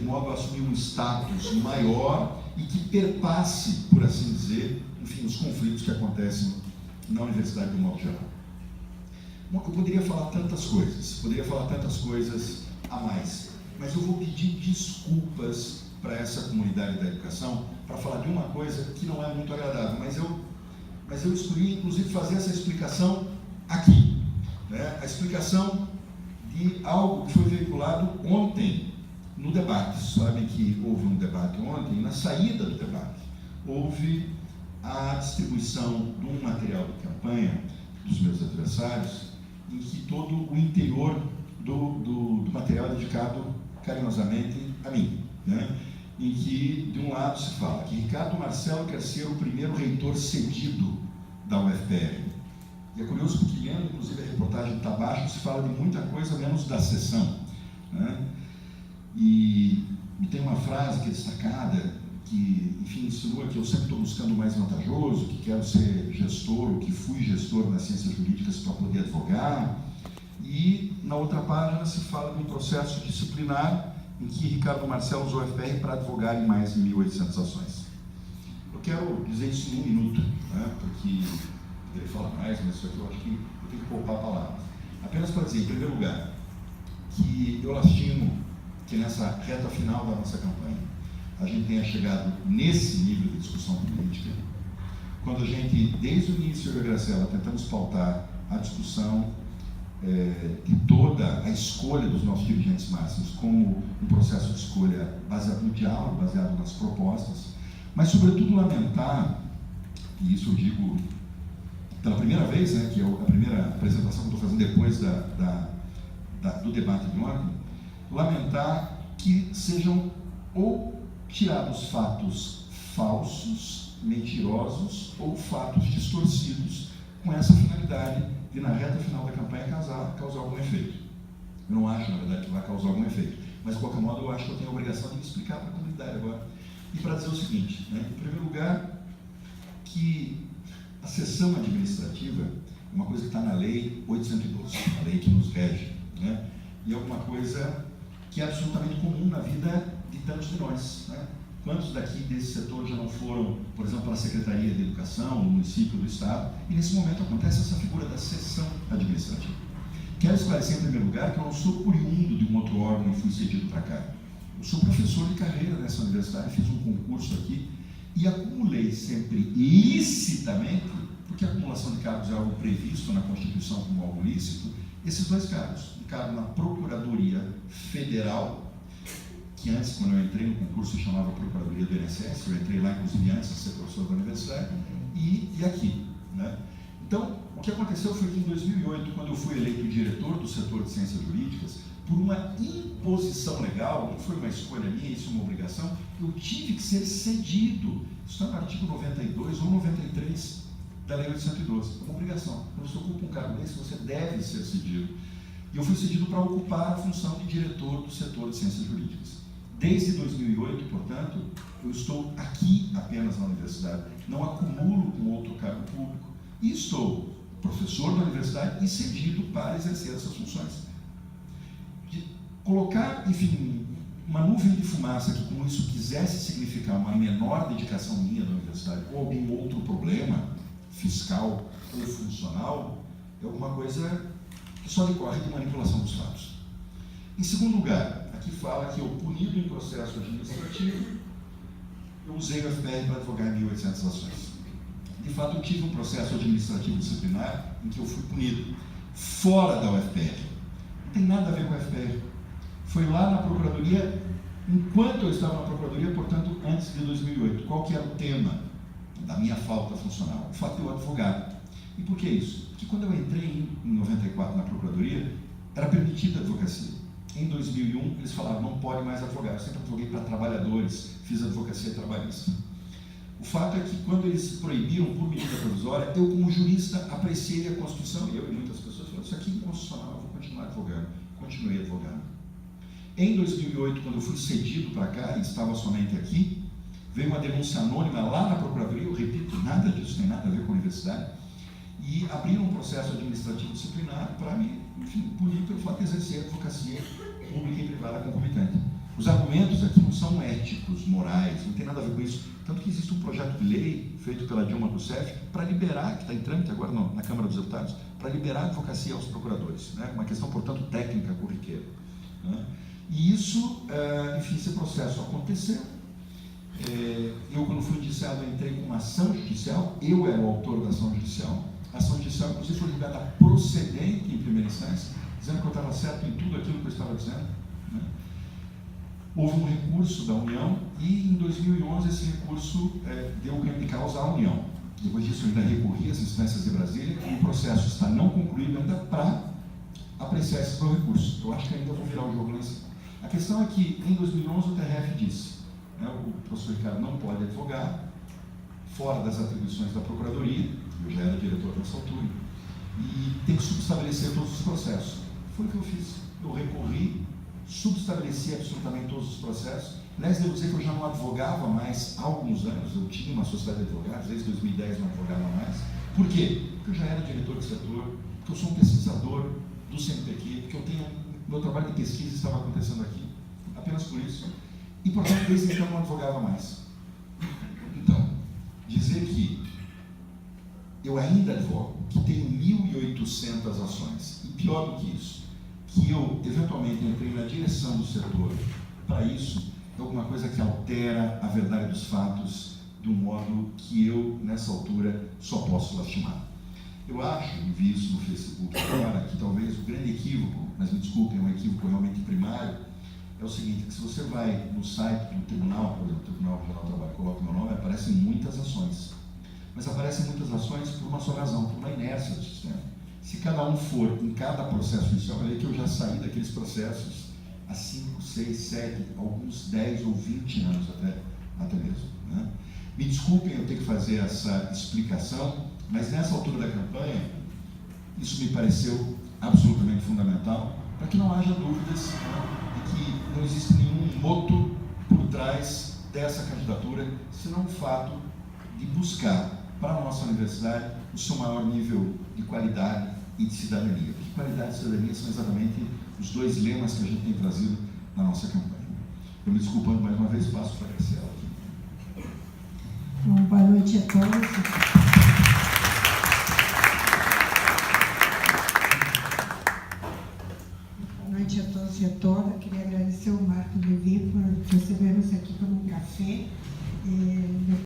modo a assumir um status maior e que perpasse, por assim dizer, enfim, os conflitos que acontecem na universidade de um modo geral. Eu poderia falar tantas coisas a mais, mas eu vou pedir desculpas para essa comunidade da educação para falar de uma coisa que não é muito agradável, mas eu escolhi, inclusive, fazer essa explicação aqui, né? A explicação de algo que foi veiculado ontem no debate. Sabem que houve um debate ontem, e na saída do debate houve a distribuição de um material de campanha dos meus adversários, em que todo o interior do material é dedicado carinhosamente a mim, né? Em que, de um lado, se fala que Ricardo Marcelo quer ser o primeiro reitor cedido da UFPR. E é curioso porque, lendo, inclusive, a reportagem está abaixo, se fala de muita coisa menos da sessão, né? E tem uma frase que é destacada, que, enfim, insinua que eu sempre estou buscando o mais vantajoso, que quero ser gestor, ou que fui gestor nas ciências jurídicas para poder advogar. E, na outra página, se fala de um processo disciplinar em que Ricardo Marcelo usou o UFPR para advogar em mais de 1.800 ações. Eu quero dizer isso em um minuto, né? Porque eu poderia falar mais, mas isso aqui eu acho que eu tenho que poupar palavras. Apenas para dizer, em primeiro lugar, que eu lastimo que nessa reta final da nossa campanha a gente tenha chegado nesse nível de discussão política, quando a gente, desde o início, eu e a Graciela, tentamos pautar a discussão de toda a escolha dos nossos dirigentes máximos como um processo de escolha baseado no diálogo, baseado nas propostas, mas, sobretudo, lamentar, e isso eu digo pela primeira vez, né, que é a primeira apresentação que eu estou fazendo depois do debate de ontem, lamentar que sejam ou tirados fatos falsos, mentirosos, ou fatos distorcidos com essa finalidade de, na reta final da campanha, causar algum efeito. Eu não acho, na verdade, que vai causar algum efeito, mas, de qualquer modo, eu acho que eu tenho a obrigação de me explicar para a comunidade agora. E para dizer o seguinte, né, em primeiro lugar, que a sessão administrativa é uma coisa que está na Lei 812, a lei que nos rege, né, e é uma coisa que é absolutamente comum na vida de tantos de nós, né? Quantos daqui desse setor já não foram, por exemplo, para a Secretaria de Educação, no município, do Estado, e nesse momento acontece essa figura da sessão administrativa. Quero esclarecer, em primeiro lugar, que eu não sou oriundo de um outro órgão e fui cedido para cá. Eu sou professor de carreira nessa universidade, fiz um concurso aqui e acumulei sempre licitamente, porque a acumulação de cargos é algo previsto na Constituição como algo lícito, esses dois cargos. Um cargo na Procuradoria Federal, que antes, quando eu entrei no concurso, se chamava Procuradoria do INSS, eu entrei lá, inclusive, antes de ser professor da universidade, e aqui, né? Então, o que aconteceu foi que, em 2008, quando eu fui eleito diretor do setor de ciências jurídicas, por uma imposição legal, não foi uma escolha minha, isso é uma obrigação, eu tive que ser cedido. Isso está no artigo 92 ou 93 da Lei 812, é uma obrigação. Quando você ocupa um cargo desse, você deve ser cedido. E eu fui cedido para ocupar a função de diretor do setor de ciências jurídicas. Desde 2008, portanto, eu estou aqui apenas na universidade, não acumulo com outro cargo público, e estou professor da universidade e cedido para exercer essas funções. De colocar, enfim, uma nuvem de fumaça que, como isso quisesse significar uma menor dedicação minha da universidade ou algum outro problema fiscal ou funcional, é alguma coisa que só decorre de manipulação dos fatos. Em segundo lugar, aqui fala que eu, punido em processo administrativo, eu usei o UFPR para advogar em 1.800 ações. De fato, eu tive um processo administrativo disciplinar em que eu fui punido fora da UFPR. Não tem nada a ver com a UFPR. Foi lá na Procuradoria, enquanto eu estava na Procuradoria, portanto, antes de 2008. Qual que era o tema da minha falta funcional? O fato de eu advogar. E por que isso? Porque quando eu entrei em 94 na Procuradoria, era permitida a advocacia. Em 2001, eles falaram, não pode mais advogar. Eu sempre advoguei para trabalhadores, fiz advocacia trabalhista. O fato é que, quando eles proibiram por medida provisória, eu, como jurista, apreciei a Constituição, e eu e muitas pessoas falaram, isso aqui é inconstitucional, eu vou continuar advogando. Continuei advogando. Em 2008, quando eu fui cedido para cá, e estava somente aqui, veio uma denúncia anônima lá na Procuradoria, eu repito, nada disso tem nada a ver com a universidade, e abriram um processo administrativo disciplinar para me, enfim, punir pelo fato de exercer a advocacia pública e privada concomitante. Os argumentos aqui não são éticos, morais, não tem nada a ver com isso. Tanto que existe um projeto de lei feito pela Dilma Rousseff para liberar, que está em trâmite agora na Câmara dos Deputados, para liberar a advocacia aos procuradores. Né? Uma questão, portanto, técnica, corriqueira. Né? E isso, enfim, esse processo aconteceu. Eu, quando fui indiciado, entrei com uma ação judicial. Eu era o autor da ação judicial. A ação judicial, inclusive, foi julgada procedente em primeira instância, dizendo que eu estava certo em tudo aquilo que eu estava dizendo. Né? Houve um recurso da União e, em 2011, esse recurso deu ganho de causa à União. Depois disso, eu ainda recorri às instâncias de Brasília e o processo está não concluído ainda para apreciar esse meu recurso. Eu acho que ainda vou virar o jogo lá em cima. A questão é que, em 2011, o TRF disse, né, o professor Ricardo não pode advogar fora das atribuições da Procuradoria, eu já era diretor nessa altura, e tem que subestabelecer todos os processos. Foi o que eu fiz. Eu recorri, subestabeleci absolutamente todos os processos. Aliás, devo dizer que eu já não advogava mais há alguns anos. Eu tinha uma sociedade de advogados, desde 2010 não advogava mais. Por quê? Porque eu já era diretor de setor, porque eu sou um pesquisador do CNPq, porque eu tenho, meu trabalho de pesquisa estava acontecendo aqui, apenas por isso. E, portanto, desde então não advogava mais. Então, dizer que eu ainda advogo, que tenho 1.800 ações, e pior do que isso, que eu, eventualmente, entrei na direção do setor para isso, é alguma coisa que altera a verdade dos fatos de um modo que eu, nessa altura, só posso lastimar. Eu acho, e vi isso no Facebook agora, que talvez o grande equívoco, mas me desculpem, é um equívoco realmente primário, é o seguinte, que se você vai no site do tribunal, por exemplo, o Tribunal Regional do Trabalho, coloca o meu nome, aparecem muitas ações. Mas aparecem muitas ações por uma só razão, por uma inércia do sistema. Se cada um for em cada processo judicial, olha que eu já saí daqueles processos há 5, 6, 7, alguns 10 ou 20 anos até mesmo. Né? Me desculpem eu ter que fazer essa explicação, mas nessa altura da campanha, isso me pareceu absolutamente fundamental, para que não haja dúvidas, né, de que não existe nenhum moto por trás dessa candidatura, senão o fato de buscar para a nossa universidade o seu maior nível de qualidade e de cidadania. Porque qualidade e cidadania são exatamente os dois lemas que a gente tem trazido na nossa campanha. Eu me desculpando mais uma vez, passo para a Graciela aqui. Bom, boa noite a todos.